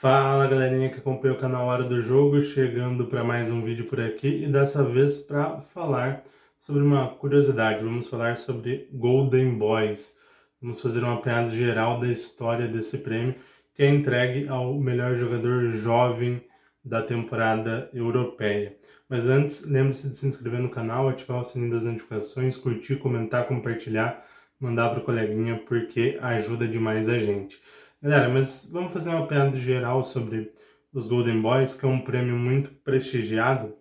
Fala galerinha que acompanha o canal Hora do Jogo, chegando para mais um vídeo por aqui e dessa vez para falar sobre uma curiosidade. Vamos falar sobre Golden Boys. Vamos fazer uma apanhado geral da história desse prêmio que é entregue ao melhor jogador jovem da temporada europeia. Mas antes, lembre-se de se inscrever no canal, ativar o sininho das notificações, curtir, comentar, compartilhar, mandar para o coleguinha porque ajuda demais a gente. Galera, mas vamos fazer uma piada geral sobre os Golden Boys, que é um prêmio muito prestigiado.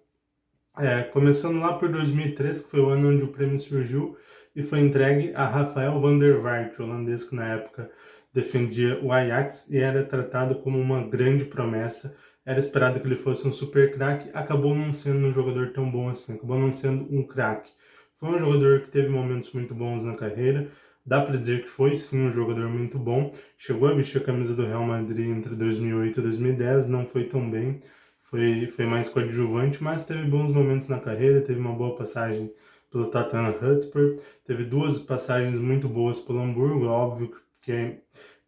Começando lá por 2003, que foi o ano onde o prêmio surgiu, e foi entregue a Rafael van der Vaart, holandês que na época defendia o Ajax e era tratado como uma grande promessa. Era esperado que ele fosse um super craque, acabou não sendo um jogador tão bom assim, acabou não sendo um craque. Foi um jogador que teve momentos muito bons na carreira, dá para dizer que foi sim um jogador muito bom. Chegou a vestir a camisa do Real Madrid entre 2008 e 2010, não foi tão bem, foi mais coadjuvante, mas teve bons momentos na carreira, teve uma boa passagem pelo Tottenham Hotspur, teve duas passagens muito boas pelo Hamburgo. Óbvio que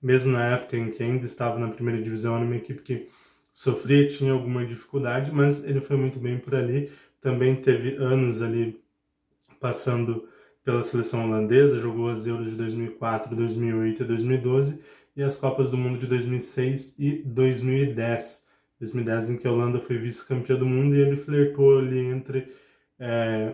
mesmo na época em que ainda estava na primeira divisão, era uma equipe que sofria, tinha alguma dificuldade, mas ele foi muito bem por ali. Também teve anos ali passando pela seleção holandesa, jogou as Euros de 2004, 2008 e 2012 e as Copas do Mundo de 2006 e 2010. 2010 em que a Holanda foi vice-campeã do mundo e ele flertou ali entre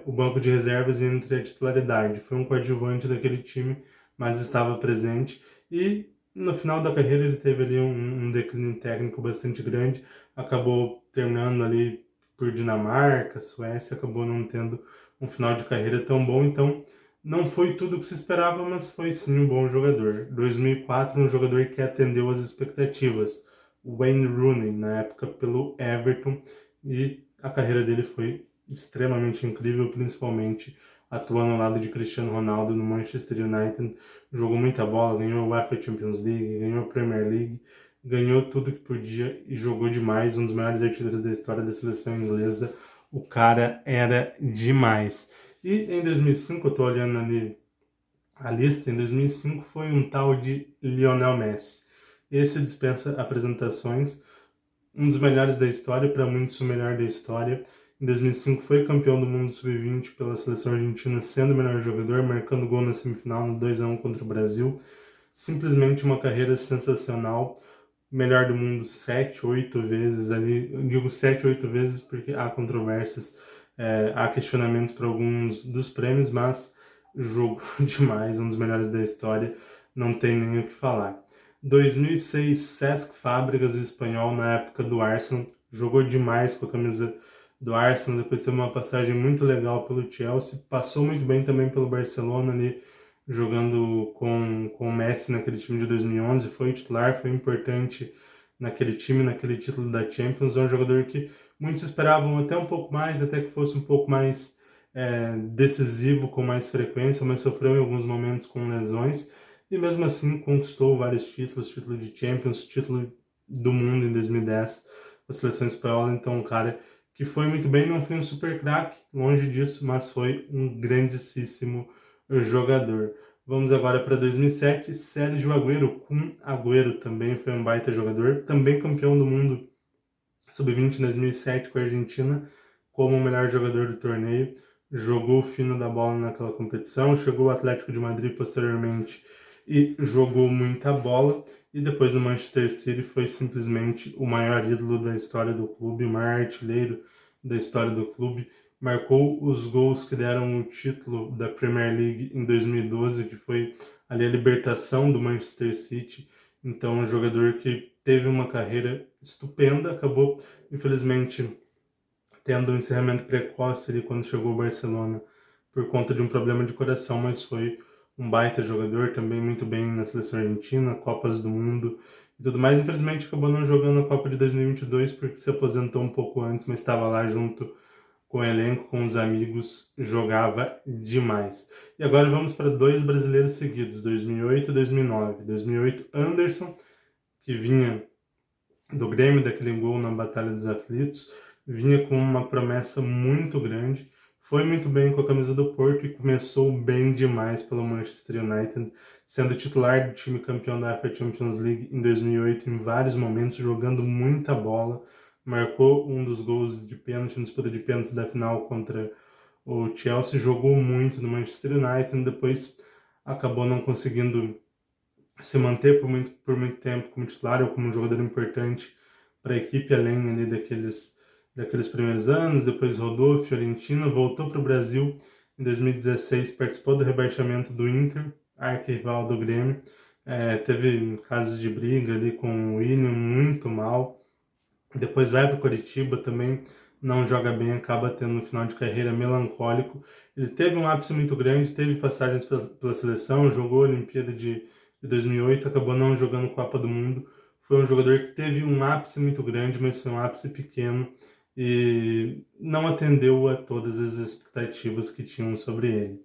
o banco de reservas e entre a titularidade. Foi um coadjuvante daquele time, mas estava presente e no final da carreira ele teve ali um declínio técnico bastante grande, acabou terminando ali por Dinamarca, Suécia, acabou não tendo um final de carreira tão bom, então não foi tudo o que se esperava, mas foi sim um bom jogador. 2004, um jogador que atendeu às expectativas. Wayne Rooney, na época pelo Everton, e a carreira dele foi extremamente incrível, principalmente atuando ao lado de Cristiano Ronaldo no Manchester United. Jogou muita bola, ganhou a UEFA Champions League, ganhou a Premier League, ganhou tudo que podia e jogou demais, um dos maiores artilheiros da história da seleção inglesa. O cara era demais. E em 2005, eu tô olhando ali a lista, em 2005 foi um tal de Lionel Messi. Esse dispensa apresentações, um dos melhores da história, para muitos o melhor da história. Em 2005 foi campeão do mundo sub-20 pela seleção argentina, sendo o melhor jogador, marcando gol na semifinal no 2-1 contra o Brasil. Simplesmente uma carreira sensacional. Melhor do mundo 7, 8 vezes ali. Eu digo 7, 8 vezes porque há controvérsias, há questionamentos para alguns dos prêmios, mas jogo demais, um dos melhores da história, não tem nem o que falar. 2006, Cesc Fábregas, o espanhol, na época do Arsenal, jogou demais com a camisa do Arsenal, depois teve uma passagem muito legal pelo Chelsea, passou muito bem também pelo Barcelona ali, jogando com o Messi naquele time de 2011, foi titular, foi importante naquele time, naquele título da Champions. É um jogador que muitos esperavam até um pouco mais, até que fosse um pouco mais decisivo, com mais frequência, mas sofreu em alguns momentos com lesões, e mesmo assim conquistou vários títulos, título de Champions, título do mundo em 2010, com a seleção espanhola. Então um cara que foi muito bem, não foi um super craque, longe disso, mas foi um grandíssimo jogador. Vamos agora para 2007, Sérgio Agüero, Kun Agüero também foi um baita jogador, também campeão do mundo sub-20 em 2007 com a Argentina, como o melhor jogador do torneio, jogou fino da bola naquela competição, chegou ao Atlético de Madrid posteriormente e jogou muita bola, e depois no Manchester City foi simplesmente o maior ídolo da história do clube, o maior artilheiro da história do clube, marcou os gols que deram o título da Premier League em 2012, que foi ali a libertação do Manchester City. Então, um jogador que teve uma carreira estupenda, acabou, infelizmente, tendo um encerramento precoce ali quando chegou ao Barcelona por conta de um problema de coração, mas foi um baita jogador, também muito bem na seleção argentina, Copas do Mundo e tudo mais. Infelizmente, acabou não jogando a Copa de 2022 porque se aposentou um pouco antes, mas estava lá junto com o elenco, com os amigos, jogava demais. E agora vamos para dois brasileiros seguidos, 2008 e 2009. 2008, Anderson, que vinha do Grêmio, daquele gol na Batalha dos Aflitos, vinha com uma promessa muito grande, foi muito bem com a camisa do Porto e começou bem demais pelo Manchester United, sendo titular do time campeão da UEFA Champions League em 2008 em vários momentos, jogando muita bola, marcou um dos gols de pênalti, na disputa de pênaltis da final contra o Chelsea, jogou muito no Manchester United e depois acabou não conseguindo se manter por muito tempo como titular ou como um jogador importante para a equipe, além ali daqueles primeiros anos. Depois rodou Fiorentina, voltou para o Brasil em 2016, participou do rebaixamento do Inter, arquirrival do Grêmio. Teve casos de briga ali com o William, muito mal. Depois vai para o Coritiba também, não joga bem, acaba tendo um final de carreira melancólico. Ele teve um ápice muito grande, teve passagens pela seleção, jogou a Olimpíada de 2008, acabou não jogando Copa do Mundo. Foi um jogador que teve um ápice muito grande, mas foi um ápice pequeno e não atendeu a todas as expectativas que tinham sobre ele.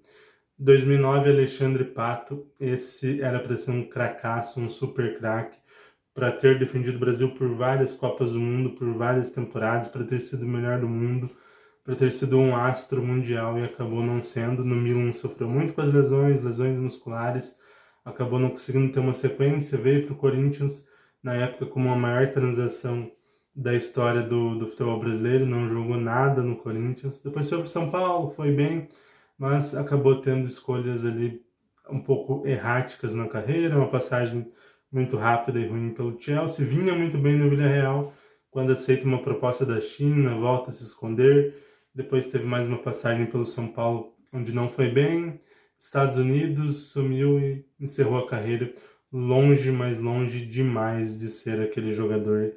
2009, Alexandre Pato, esse era para ser um cracaço, um super craque, para ter defendido o Brasil por várias Copas do Mundo, por várias temporadas, para ter sido o melhor do mundo, para ter sido um astro mundial e acabou não sendo. No Milan sofreu muito com as lesões musculares, acabou não conseguindo ter uma sequência, veio para o Corinthians na época como a maior transação da história do futebol brasileiro, não jogou nada no Corinthians. Depois foi para São Paulo, foi bem, mas acabou tendo escolhas ali um pouco erráticas na carreira, uma passagem muito rápida e ruim pelo Chelsea, vinha muito bem no Villarreal, quando aceita uma proposta da China, volta a se esconder, depois teve mais uma passagem pelo São Paulo, onde não foi bem, Estados Unidos, sumiu e encerrou a carreira longe, mas longe demais de ser aquele jogador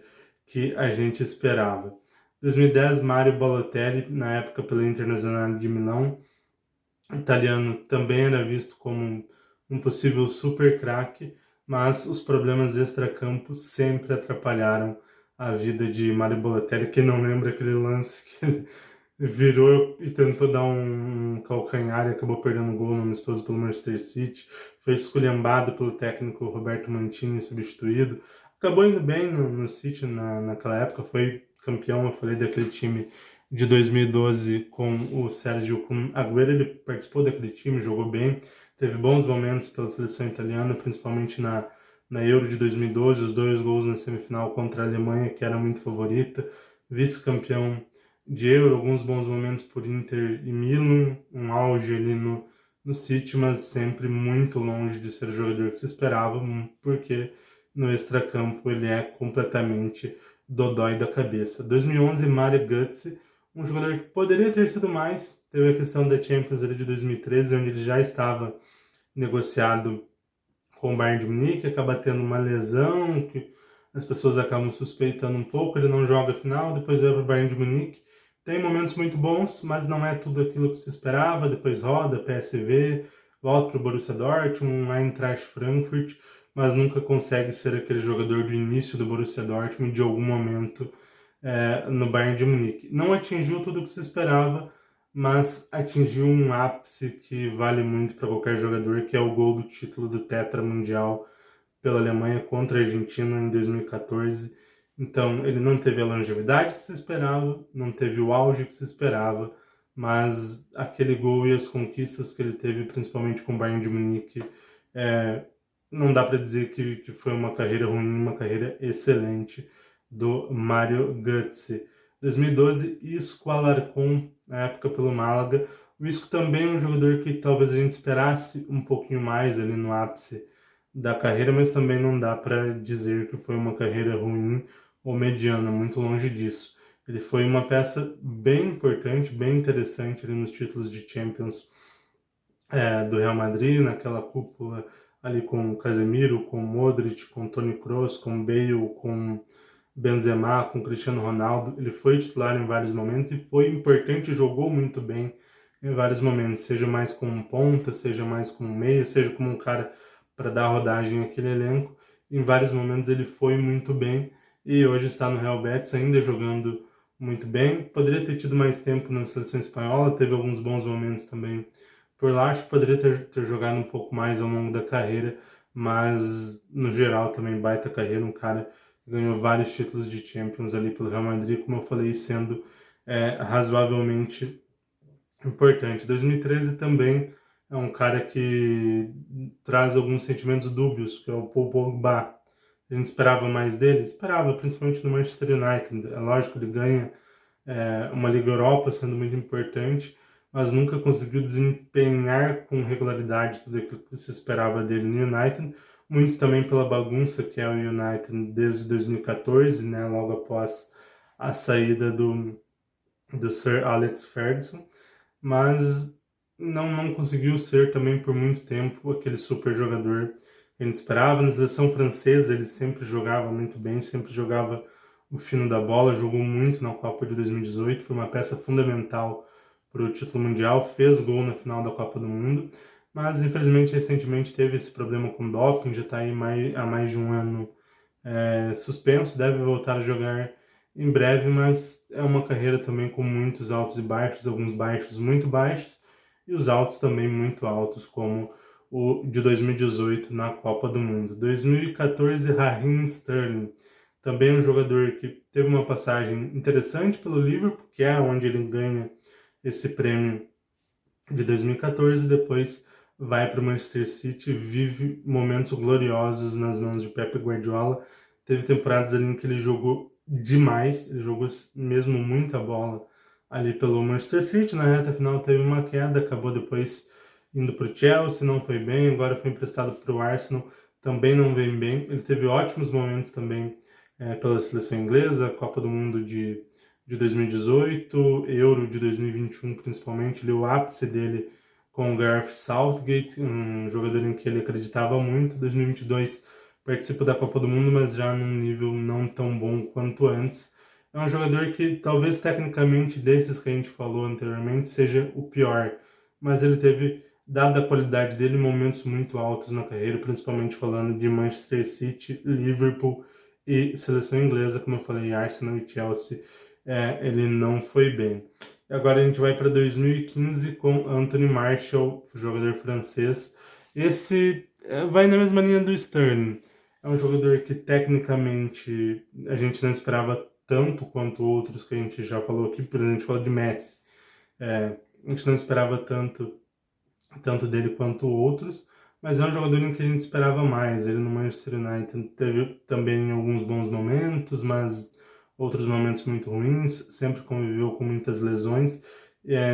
que a gente esperava. 2010, Mario Balotelli, na época pela Internazionale de Milão, italiano, também era visto como um possível super craque, mas os problemas extracampo sempre atrapalharam a vida de Mario Balotelli. Quem não lembra aquele lance que ele virou e tentou dar um calcanhar e acabou perdendo um gol no amistoso pelo Manchester City, foi esculhambado pelo técnico Roberto Mantini, substituído, acabou indo bem no City naquela época, foi campeão, eu falei, daquele time de 2012 com o Sérgio Agüero. Ele participou daquele time, jogou bem, teve bons momentos pela seleção italiana, principalmente na Euro de 2012, os 2 gols na semifinal contra a Alemanha, que era muito favorita, vice-campeão de Euro, alguns bons momentos por Inter e Milan, um auge ali no City, mas sempre muito longe de ser o jogador que se esperava, porque no extracampo ele é completamente dodói da cabeça. 2011, Mario Götze, um jogador que poderia ter sido mais, teve a questão da Champions ali de 2013, onde ele já estava negociado com o Bayern de Munique, acaba tendo uma lesão que as pessoas acabam suspeitando um pouco, ele não joga a final, depois vai para o Bayern de Munique, tem momentos muito bons, mas não é tudo aquilo que se esperava, depois roda, PSV, volta para o Borussia Dortmund, Eintracht Frankfurt, mas nunca consegue ser aquele jogador do início do Borussia Dortmund de algum momento no Bayern de Munique. Não atingiu tudo o que se esperava, mas atingiu um ápice que vale muito para qualquer jogador, que é o gol do título do Tetra Mundial pela Alemanha contra a Argentina em 2014. Então, ele não teve a longevidade que se esperava, não teve o auge que se esperava, mas aquele gol e as conquistas que ele teve, principalmente com o Bayern de Munique, não dá para dizer que foi uma carreira ruim, uma carreira excelente do Mario Götze. 2012, Isco Alarcón, na época pelo Málaga. O Isco também é um jogador que talvez a gente esperasse um pouquinho mais ali no ápice da carreira, mas também não dá para dizer que foi uma carreira ruim ou mediana, muito longe disso. Ele foi uma peça bem importante, bem interessante ali nos títulos de Champions do Real Madrid, naquela cúpula ali com Casemiro, com Modric, com Toni Kroos, com Bale, com Benzema, com Cristiano Ronaldo. Ele foi titular em vários momentos e foi importante, jogou muito bem em vários momentos, seja mais como um ponta, seja mais como um meia, seja como um cara para dar rodagem àquele elenco. Em vários momentos ele foi muito bem e hoje está no Real Betis ainda jogando muito bem. Poderia ter tido mais tempo na seleção espanhola, teve alguns bons momentos também por lá. Acho que poderia ter jogado um pouco mais ao longo da carreira, mas no geral também baita carreira, um cara que ganhou vários títulos de Champions ali pelo Real Madrid, como eu falei, sendo razoavelmente importante. 2013 também é um cara que traz alguns sentimentos dúbios, que é o Paul Pogba. A gente esperava mais dele? Esperava, principalmente no Manchester United. É lógico, ele ganha uma Liga Europa, sendo muito importante, mas nunca conseguiu desempenhar com regularidade tudo aquilo que se esperava dele no United, muito também pela bagunça que é o United desde 2014, né, logo após a saída do Sir Alex Ferguson, mas não conseguiu ser também por muito tempo aquele super jogador que a gente esperava. Na seleção francesa ele sempre jogava muito bem, sempre jogava o fino da bola, jogou muito na Copa de 2018, foi uma peça fundamental para o título mundial, fez gol na final da Copa do Mundo, mas infelizmente recentemente teve esse problema com doping, já está aí há mais de um ano suspenso, deve voltar a jogar em breve, mas é uma carreira também com muitos altos e baixos, alguns baixos muito baixos e os altos também muito altos, como o de 2018 na Copa do Mundo. 2014, Raheem Sterling, também um jogador que teve uma passagem interessante pelo Liverpool, que é onde ele ganha esse prêmio de 2014, depois vai para o Manchester City, vive momentos gloriosos nas mãos de Pep Guardiola. Teve temporadas ali em que ele jogou demais, ele jogou mesmo muita bola ali pelo Manchester City. Na reta final teve uma queda, acabou depois indo para o Chelsea, não foi bem, agora foi emprestado para o Arsenal, também não vem bem. Ele teve ótimos momentos também pela seleção inglesa, Copa do Mundo de 2018, Euro de 2021 principalmente, ele, o ápice dele com o Gareth Southgate, um jogador em que ele acreditava muito. 2022 participa da Copa do Mundo, mas já num nível não tão bom quanto antes. É um jogador que talvez tecnicamente desses que a gente falou anteriormente seja o pior, mas ele teve, dada a qualidade dele, momentos muito altos na carreira, principalmente falando de Manchester City, Liverpool e seleção inglesa, como eu falei, Arsenal e Chelsea. Ele não foi bem. Agora a gente vai para 2015 com Anthony Martial, jogador francês. Esse vai na mesma linha do Sterling. É um jogador que tecnicamente a gente não esperava tanto quanto outros que a gente já falou aqui, por exemplo, a gente falou de Messi. A gente não esperava tanto dele quanto outros, mas é um jogador em que a gente esperava mais. Ele no Manchester United teve também alguns bons momentos, mas outros momentos muito ruins, sempre conviveu com muitas lesões,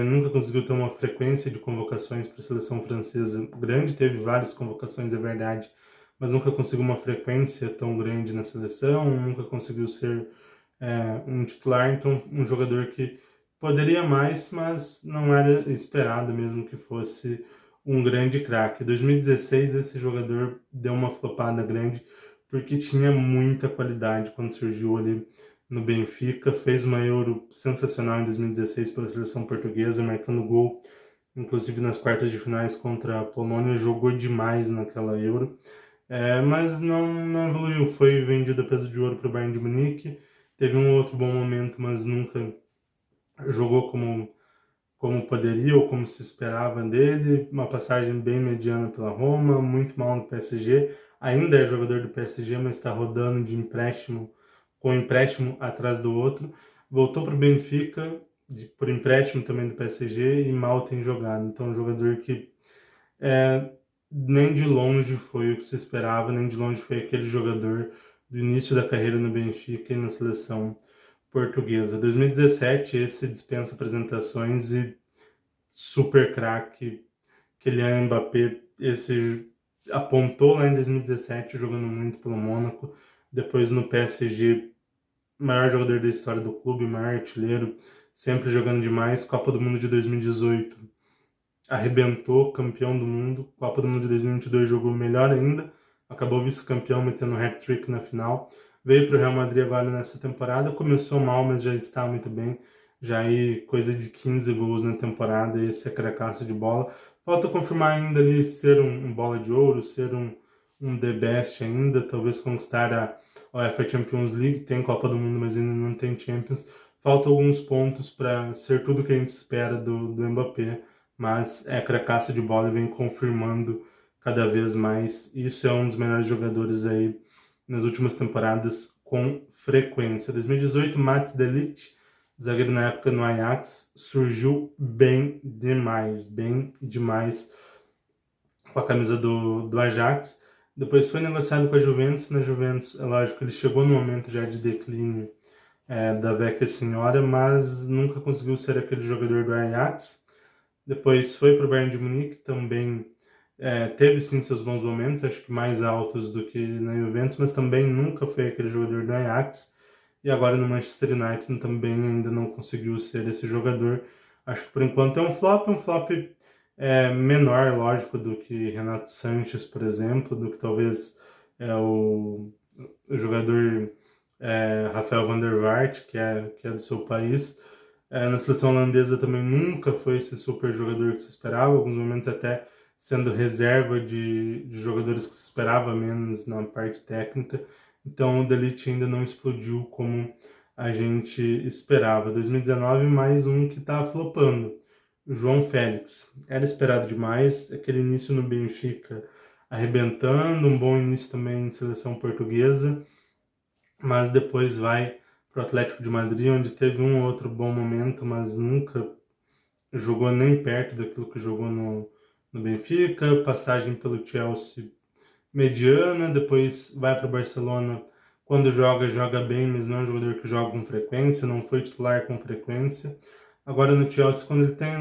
nunca conseguiu ter uma frequência de convocações para a seleção francesa grande, teve várias convocações, é verdade, mas nunca conseguiu uma frequência tão grande na seleção, nunca conseguiu ser um titular, então um jogador que poderia mais, mas não era esperado mesmo que fosse um grande craque. Em 2016 esse jogador deu uma flopada grande porque tinha muita qualidade quando surgiu ali no Benfica, fez uma Euro sensacional em 2016 pela seleção portuguesa, marcando gol, inclusive nas quartas de finais contra a Polônia, jogou demais naquela Euro. Mas não evoluiu, foi vendido a peso de ouro para o Bayern de Munique, teve um outro bom momento, mas nunca jogou como poderia ou como se esperava dele, uma passagem bem mediana pela Roma, muito mal no PSG, ainda é jogador do PSG, mas está rodando de empréstimo, com empréstimo atrás do outro, voltou para o Benfica, por empréstimo também do PSG, e mal tem jogado, então um jogador que é, nem de longe foi o que se esperava, nem de longe foi aquele jogador do início da carreira no Benfica e na seleção portuguesa. 2017, esse dispensa apresentações e super craque, Kylian Mbappé, esse apontou lá em 2017 jogando muito pelo Mônaco, depois no PSG, maior jogador da história do clube, maior artilheiro, sempre jogando demais, Copa do Mundo de 2018 arrebentou, campeão do mundo. Copa do Mundo de 2022 jogou melhor ainda, acabou vice-campeão, metendo um hat-trick na final. Veio para o Real Madrid agora nessa temporada, começou mal, mas já está muito bem. Já aí coisa de 15 gols na temporada, esse é cracaço de bola. Falta confirmar ainda ali ser um bola de ouro, ser um The Best ainda, talvez conquistar a UEFA Champions League, tem Copa do Mundo, mas ainda não tem Champions. Faltam alguns pontos para ser tudo que a gente espera do Mbappé, mas é cracaço de bola e vem confirmando cada vez mais. Isso é um dos melhores jogadores aí nas últimas temporadas com frequência. 2018, Mats de Ligt, zagueiro na época no Ajax, surgiu bem demais, com a camisa do Ajax. Depois foi negociado com a Juventus. Na Juventus, é lógico, ele chegou no momento já de declínio da Vecchia Senhora, mas nunca conseguiu ser aquele jogador do Ajax. Depois foi para o Bayern de Munique, também teve sim seus bons momentos, acho que mais altos do que na Juventus, mas também nunca foi aquele jogador do Ajax. E agora no Manchester United também ainda não conseguiu ser esse jogador. Acho que por enquanto é um flop menor, lógico, do que Renato Sanches, por exemplo, do que talvez o jogador Rafael van der Vaart, que é do seu país. Na seleção holandesa também nunca foi esse super jogador que se esperava, alguns momentos até sendo reserva de jogadores que se esperava menos na parte técnica. Então o De Ligt ainda não explodiu como a gente esperava. 2019, mais um que está flopando. O João Félix. Era esperado demais, aquele início no Benfica arrebentando, um bom início também em seleção portuguesa, mas depois vai para o Atlético de Madrid, onde teve um ou outro bom momento, mas nunca jogou nem perto daquilo que jogou no Benfica. Passagem pelo Chelsea mediana, depois vai para o Barcelona. Quando joga, joga bem, mas não é um jogador que joga com frequência, não foi titular com frequência. Agora no Chelsea, quando ele tem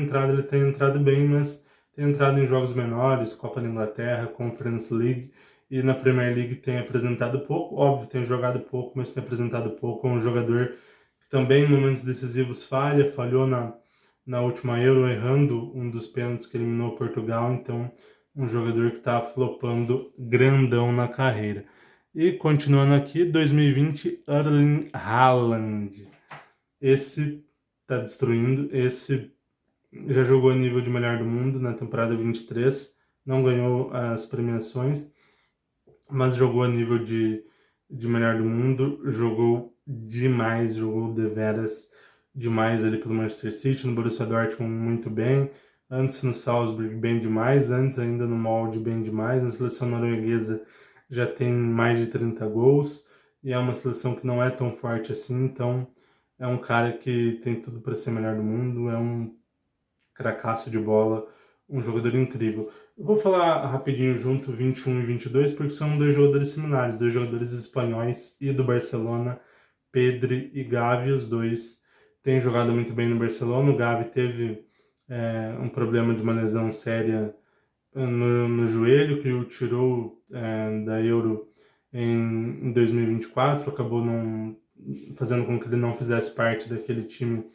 entrado bem, mas tem entrado em jogos menores, Copa da Inglaterra, Conference League, e na Premier League tem apresentado pouco. Óbvio, tem jogado pouco, mas tem apresentado pouco. É um jogador que também em momentos decisivos falhou na última Euro, errando um dos pênaltis que eliminou Portugal, então um jogador que está flopando grandão na carreira. E continuando aqui, 2020, Erling Haaland. Esse tá destruindo, esse já jogou a nível de melhor do mundo na temporada 23, não ganhou as premiações, mas jogou a nível de melhor do mundo, jogou demais, jogou deveras demais ali pelo Manchester City, no Borussia Dortmund muito bem, antes no Salzburg bem demais, antes ainda no molde bem demais, na seleção norueguesa já tem mais de 30 gols, e é uma seleção que não é tão forte assim, então é um cara que tem tudo para ser melhor do mundo, é um cracaço de bola, um jogador incrível. Eu vou falar rapidinho junto 21 e 22, porque são dois jogadores similares, dois jogadores espanhóis e do Barcelona, Pedri e Gavi, os dois têm jogado muito bem no Barcelona. O Gavi teve um problema de uma lesão séria no joelho, que o tirou da Euro em 2024, acabou não fazendo com que ele não fizesse parte daquele time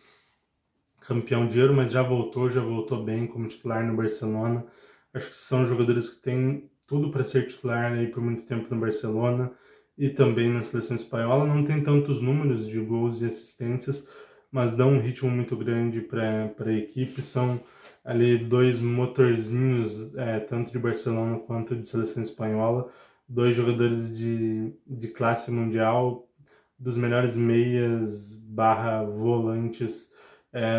campeão de Euro, mas já voltou bem como titular no Barcelona. Acho que são jogadores que têm tudo para ser titular aí por muito tempo no Barcelona e também na seleção espanhola. Não tem tantos números de gols e assistências, mas dão um ritmo muito grande para a equipe. São ali dois motorzinhos, tanto de Barcelona quanto de seleção espanhola. Dois jogadores de classe mundial, dos melhores meias barra volantes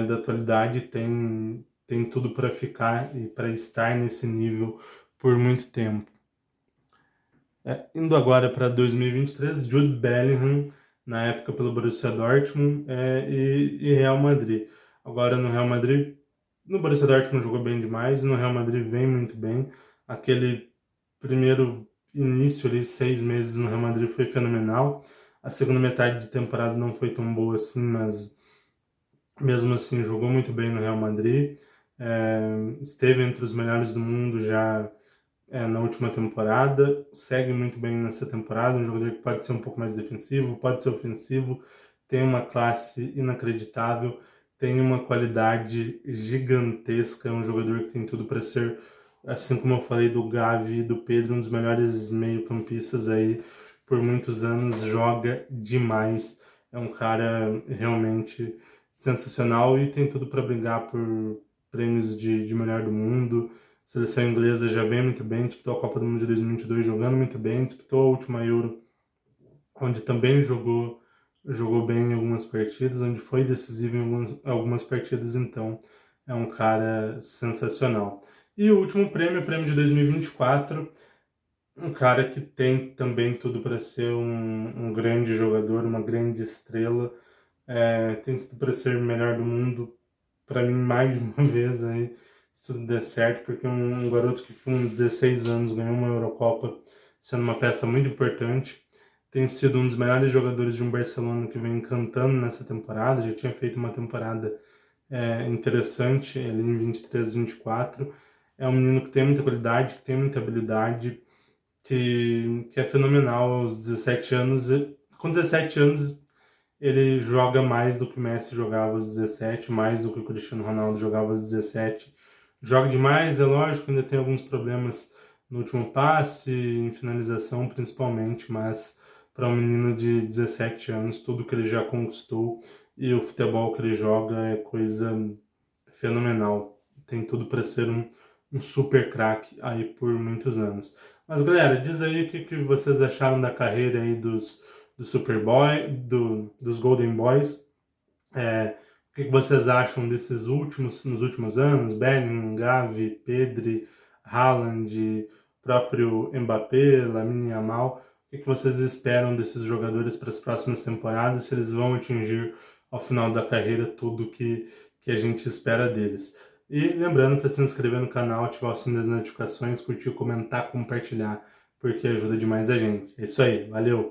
da atualidade, tem tudo para ficar e para estar nesse nível por muito tempo. Indo agora para 2023, Jude Bellingham, na época pelo Borussia Dortmund e Real Madrid. Agora no Real Madrid, no Borussia Dortmund jogou bem demais, no Real Madrid vem muito bem. Aquele primeiro início ali, 6 meses no Real Madrid foi fenomenal. A segunda metade de temporada não foi tão boa assim, mas mesmo assim jogou muito bem no Real Madrid. Esteve entre os melhores do mundo já na última temporada, segue muito bem nessa temporada, um jogador que pode ser um pouco mais defensivo, pode ser ofensivo, tem uma classe inacreditável, tem uma qualidade gigantesca, é um jogador que tem tudo para ser, assim como eu falei do Gavi e do Pedro, um dos melhores meio-campistas aí por muitos anos, joga demais, é um cara realmente sensacional e tem tudo para brigar por prêmios de melhor do mundo. A seleção inglesa já vem muito bem, disputou a Copa do Mundo de 2022 jogando muito bem, disputou a última Euro, onde também jogou bem em algumas partidas, onde foi decisivo em algumas partidas, então é um cara sensacional. E o último prêmio, o prêmio de 2024, um cara que tem também tudo para ser um grande jogador, uma grande estrela, tem tudo para ser o melhor do mundo, para mim mais de uma vez aí, se tudo der certo, porque um garoto que com 16 anos ganhou uma Eurocopa, sendo uma peça muito importante, tem sido um dos melhores jogadores de um Barcelona que vem encantando nessa temporada, já tinha feito uma temporada interessante ali em 23, 24. É um menino que tem muita qualidade, que tem muita habilidade, que é fenomenal aos 17 anos. Com 17 anos, ele joga mais do que o Messi jogava aos 17, mais do que o Cristiano Ronaldo jogava aos 17. Joga demais, é lógico, ainda tem alguns problemas no último passe, em finalização principalmente, mas para um menino de 17 anos, tudo que ele já conquistou e o futebol que ele joga é coisa fenomenal. Tem tudo para ser um super craque aí por muitos anos. Mas galera, diz aí o que vocês acharam da carreira aí do Superboy, dos Golden Boys. O que vocês acham nos últimos anos? Bellingham, Gavi, Pedri, Haaland, próprio Mbappé, Lamine Yamal. O que vocês esperam desses jogadores para as próximas temporadas? Se eles vão atingir ao final da carreira tudo que a gente espera deles. E lembrando para se inscrever no canal, ativar o sininho das notificações, curtir, comentar, compartilhar, porque ajuda demais a gente. É isso aí, valeu!